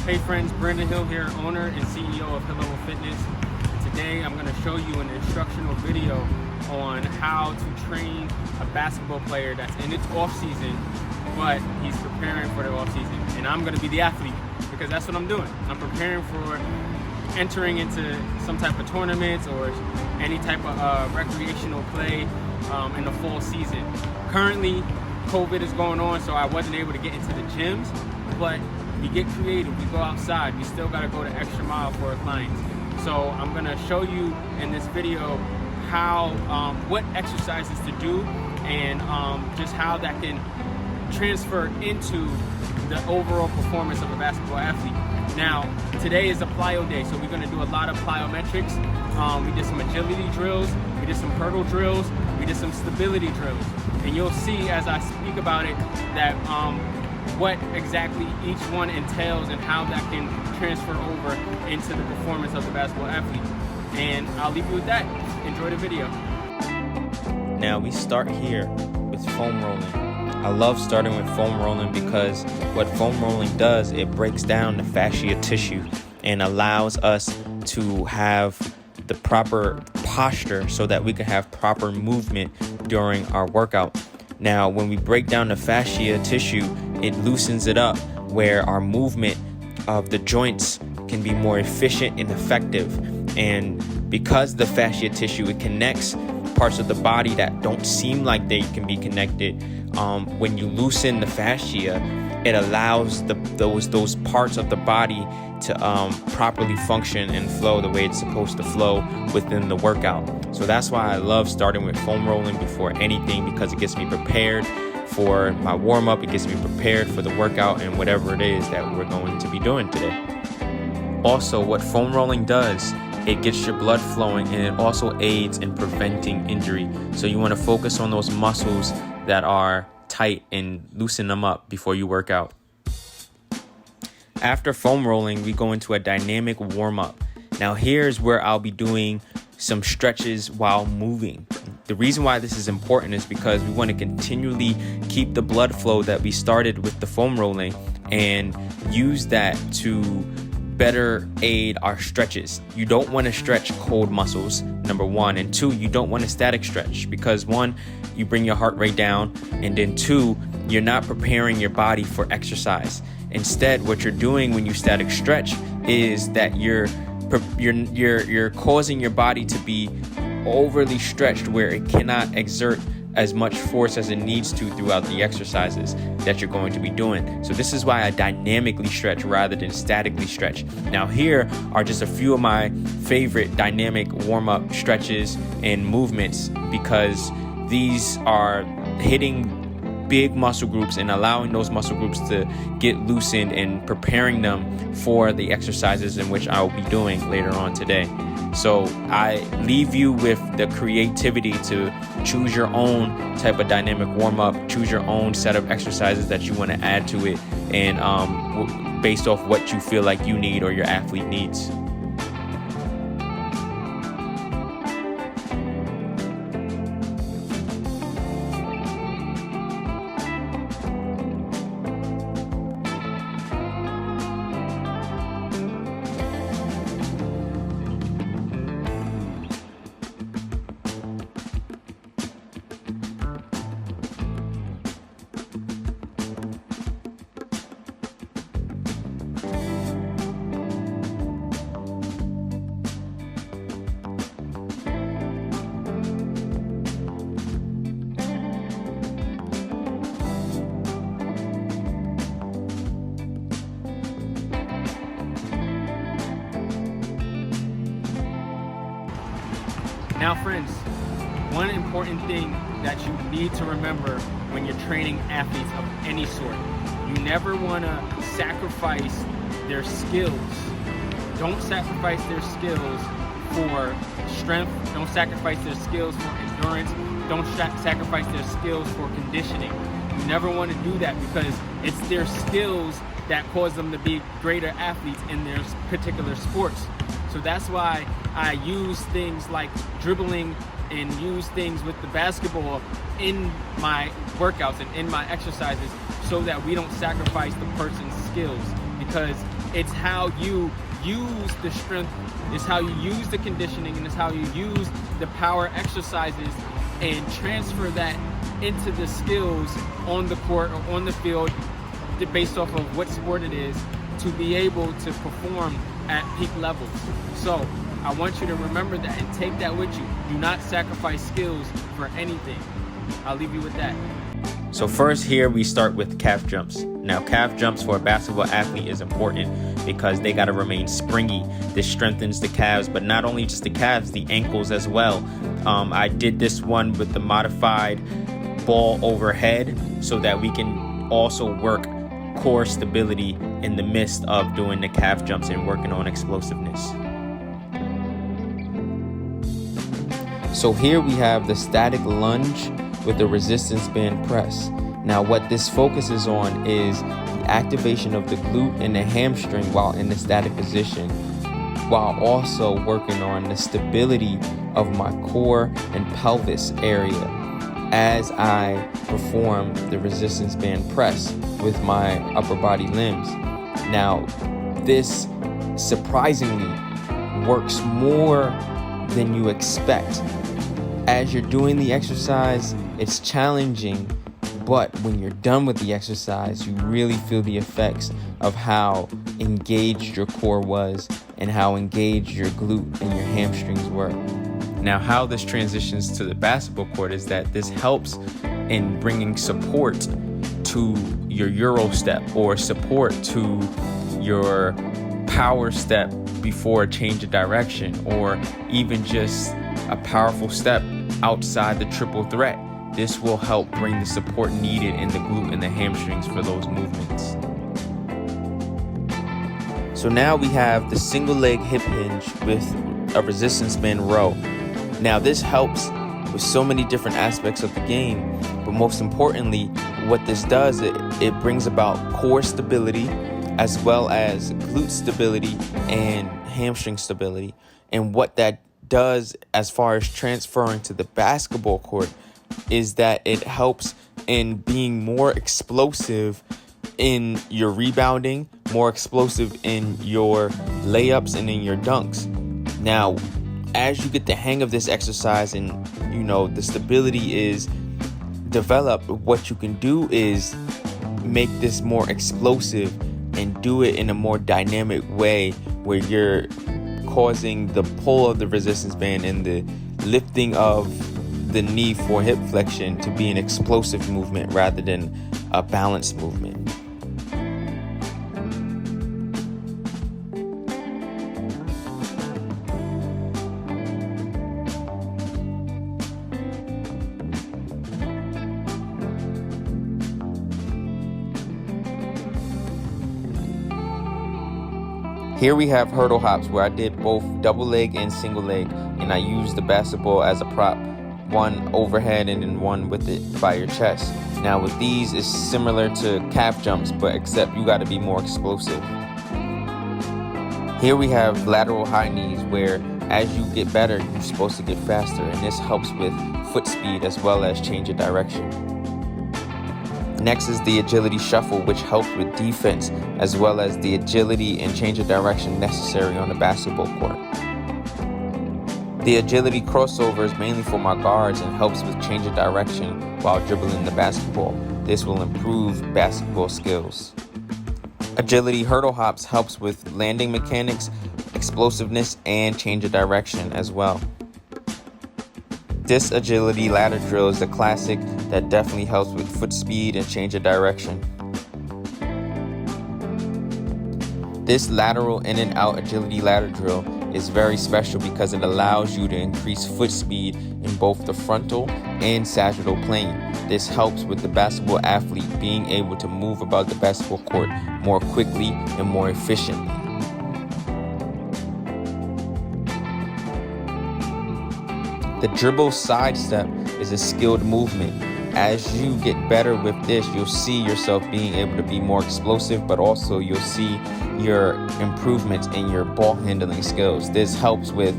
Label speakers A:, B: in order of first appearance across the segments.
A: Hey friends, Brandon Hill here, owner and CEO of Hill Level Fitness. Today I'm going to show you an instructional video on how to train a basketball player that's in its off season, but he's preparing for the off season. And I'm going to be the athlete because that's what I'm doing. I'm preparing for entering into some type of tournaments or any type of recreational play in the fall season. Currently, COVID is going on, so I wasn't able to get into the gyms, but we get creative, we go outside, we still gotta go the extra mile for our clients. So I'm gonna show you in this video how, what exercises to do and just how that can transfer into the overall performance of a basketball athlete. Now, today is a plyo day, so we're gonna do a lot of plyometrics. We did some agility drills, we did some hurdle drills, we did some stability drills. And you'll see as I speak about it that what exactly each one entails and how that can transfer over into the performance of the basketball athlete. And I'll leave you with that. Enjoy the video.
B: Now we start here with foam rolling. I love starting with foam rolling because what foam rolling does, it breaks down the fascia tissue and allows us to have the proper posture so that we can have proper movement during our workout. Now, when we break down the fascia tissue, it loosens it up where our movement of the joints can be more efficient and effective. And because the fascia tissue, it connects parts of the body that don't seem like they can be connected. When you loosen the fascia, it allows those parts of the body to properly function and flow the way it's supposed to flow within the workout. So that's why I love starting with foam rolling before anything, because it gets me prepared for my warm-up, it gets me prepared for the workout and whatever it is that we're going to be doing today. Also, what foam rolling does, it gets your blood flowing and it also aids in preventing injury. So you want to focus on those muscles that are tight and loosen them up before you work out. After foam rolling, we go into a dynamic warm-up. Now here's where I'll be doing some stretches while moving. The reason why this is important is because we want to continually keep the blood flow that we started with the foam rolling and use that to better aid our stretches. You don't want to stretch cold muscles, number one, and two, you don't want to static stretch because one, you bring your heart rate down, and then two, you're not preparing your body for exercise. Instead, what you're doing when you static stretch is that you're causing your body to be overly stretched where it cannot exert as much force as it needs to throughout the exercises that you're going to be doing. So this is why I dynamically stretch rather than statically stretch. Now here are just a few of my favorite dynamic warm-up stretches and movements because these are hitting big muscle groups and allowing those muscle groups to get loosened and preparing them for the exercises in which I will be doing later on today. So I leave you with the creativity to choose your own type of dynamic warm-up, choose your own set of exercises that you want to add to it, and based off what you feel like you need or your athlete needs.
A: Now friends, one important thing that you need to remember when you're training athletes of any sort, you never want to sacrifice their skills. Don't sacrifice their skills for strength. Don't sacrifice their skills for endurance. Don't sacrifice their skills for conditioning. You never want to do that because it's their skills that cause them to be greater athletes in their particular sports. So that's why I use things like dribbling and use things with the basketball in my workouts and in my exercises so that we don't sacrifice the person's skills. because it's how you use the strength, it's how you use the conditioning, and it's how you use the power exercises and transfer that into the skills on the court or on the field based off of what sport it is, to be able to perform at peak levels. So I want you to remember that and take that with you. Do not sacrifice skills for anything. I'll leave you with that.
B: So first here we start with calf jumps. Now calf jumps for a basketball athlete is important because they got to remain springy. This strengthens the calves, but not only just the calves, the ankles as well. I did this one with the modified ball overhead so that we can also work core stability in the midst of doing the calf jumps and working on explosiveness. So here we have the static lunge with the resistance band press. Now what this focuses on is the activation of the glute and the hamstring while in the static position, while also working on the stability of my core and pelvis area as I perform the resistance band press with my upper body limbs. Now this surprisingly works more than you expect. As you're doing the exercise, it's challenging, but when you're done with the exercise, you really feel the effects of how engaged your core was and how engaged your glute and your hamstrings were. Now, how this transitions to the basketball court is that this helps in bringing support to your Euro step or support to your power step before a change of direction, or even just a powerful step outside the triple threat. This will help bring the support needed in the glute and the hamstrings for those movements. So now we have the single leg hip hinge with a resistance band row. Now this helps with so many different aspects of the game, but most importantly, what this does, it brings about core stability as well as glute stability and hamstring stability. And what that does as far as transferring to the basketball court is that it helps in being more explosive in your rebounding, more explosive in your layups and in your dunks. Now, as you get the hang of this exercise and the stability is developed, what you can do is make this more explosive and do it in a more dynamic way where you're causing the pull of the resistance band and the lifting of the knee for hip flexion to be an explosive movement rather than a balanced movement. Here we have hurdle hops where I did both double leg and single leg, and I used the basketball as a prop, one overhead and then one with it by your chest. Now with these, it's similar to calf jumps, but except you got to be more explosive. Here we have lateral high knees where as you get better, you're supposed to get faster, and this helps with foot speed as well as change of direction. Next is the agility shuffle, which helps with defense as well as the agility and change of direction necessary on the basketball court. The agility crossover is mainly for my guards and helps with change of direction while dribbling the basketball. This will improve basketball skills. Agility hurdle hops helps with landing mechanics, explosiveness, and change of direction as well. This agility ladder drill is a classic that definitely helps with foot speed and change of direction. This lateral in and out agility ladder drill is very special because it allows you to increase foot speed in both the frontal and sagittal plane. This helps with the basketball athlete being able to move about the basketball court more quickly and more efficiently. The dribble sidestep is a skilled movement. As you get better with this, you'll see yourself being able to be more explosive, but also you'll see your improvements in your ball handling skills. This helps with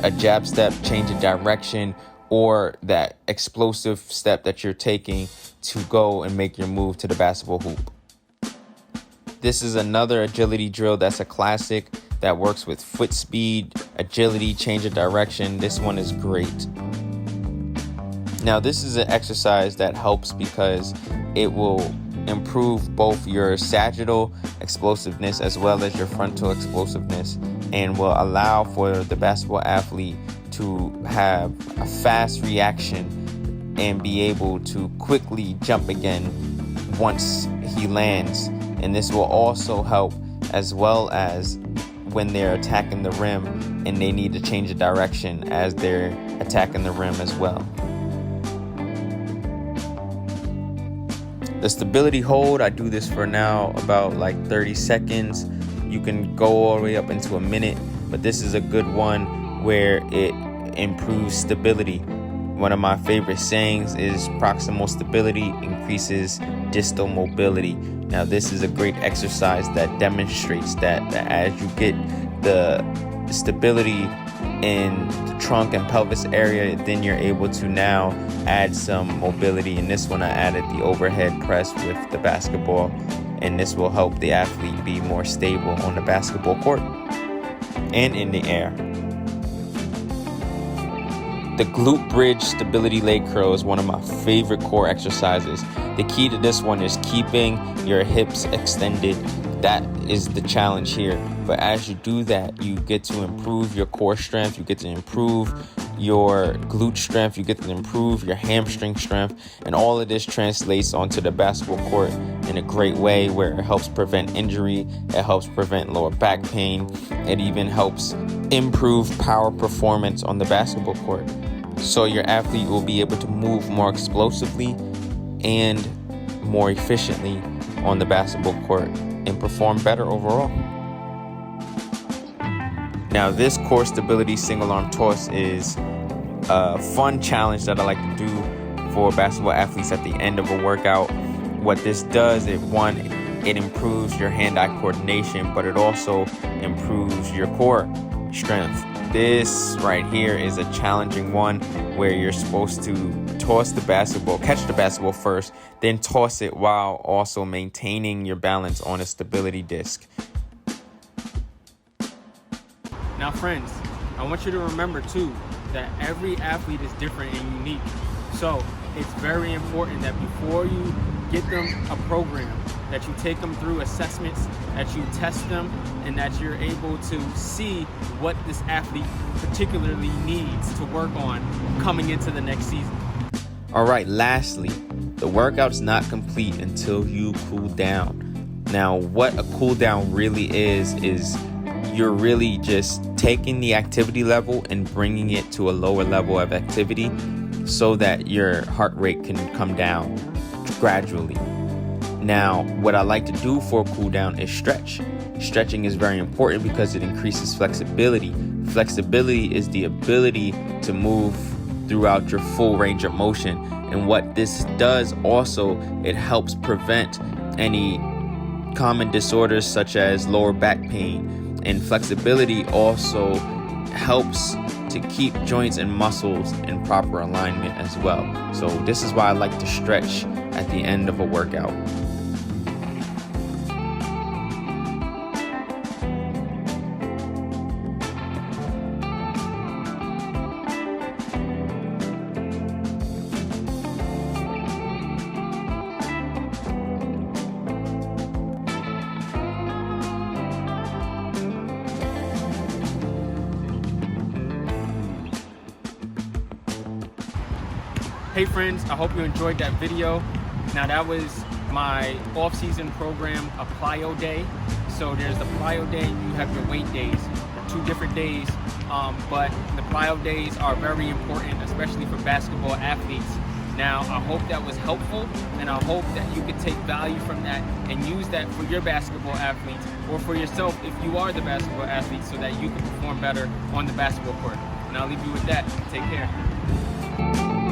B: a jab step, change of direction, or that explosive step that you're taking to go and make your move to the basketball hoop. This is another agility drill that's a classic that works with foot speed, agility, change of direction. This one is great. Now, this is an exercise that helps because it will improve both your sagittal explosiveness as well as your frontal explosiveness, and will allow for the basketball athlete to have a fast reaction and be able to quickly jump again once he lands. And this will also help as well as when they're attacking the rim and they need to change the direction as they're attacking the rim as well. The stability hold, I do this for now about like 30 seconds. You can go all the way up into a minute, but this is a good one where it improves stability. One of my favorite sayings is proximal stability increases distal mobility. Now, this is a great exercise that demonstrates that as you get the stability in the trunk and pelvis area, then you're able to now add some mobility. In this one, I added the overhead press with the basketball, and this will help the athlete be more stable on the basketball court and in the air. The glute bridge stability leg curl is one of my favorite core exercises. The key to this one is keeping your hips extended. That is the challenge here. But as you do that, you get to improve your core strength, you get to improve your glute strength, you get to improve your hamstring strength, and all of this translates onto the basketball court in a great way where it helps prevent injury, it helps prevent lower back pain, it even helps improve power performance on the basketball court. So your athlete will be able to move more explosively and more efficiently on the basketball court and perform better overall. Now, this core stability single arm toss is a fun challenge that I like to do for basketball athletes at the end of a workout. What this does, it improves your hand-eye coordination, but it also improves your core strength. This right here is a challenging one where you're supposed to toss the basketball, catch the basketball first, then toss it while also maintaining your balance on a stability disc.
A: Now, friends, I want you to remember too that every athlete is different and unique. So it's very important that before you get them a program, that you take them through assessments, that you test them, and that you're able to see what this athlete particularly needs to work on coming into the next season.
B: All right, lastly, the workout's not complete until you cool down. Now, what a cool down really is you're really just taking the activity level and bringing it to a lower level of activity so that your heart rate can come down gradually. Now, what I like to do for a cool down is stretch. Stretching is very important because it increases flexibility. Flexibility is the ability to move throughout your full range of motion. And what this does also, it helps prevent any common disorders such as lower back pain. And flexibility also helps to keep joints and muscles in proper alignment as well. So this is why I like to stretch at the end of a workout.
A: Hey friends, I hope you enjoyed that video. Now that was my off-season program, a plyo day. So there's the plyo day, you have your weight days, 2 different days. But the plyo days are very important, especially for basketball athletes. Now, I hope that was helpful, and I hope that you could take value from that and use that for your basketball athletes or for yourself if you are the basketball athlete, so that you can perform better on the basketball court. And I'll leave you with that. Take care.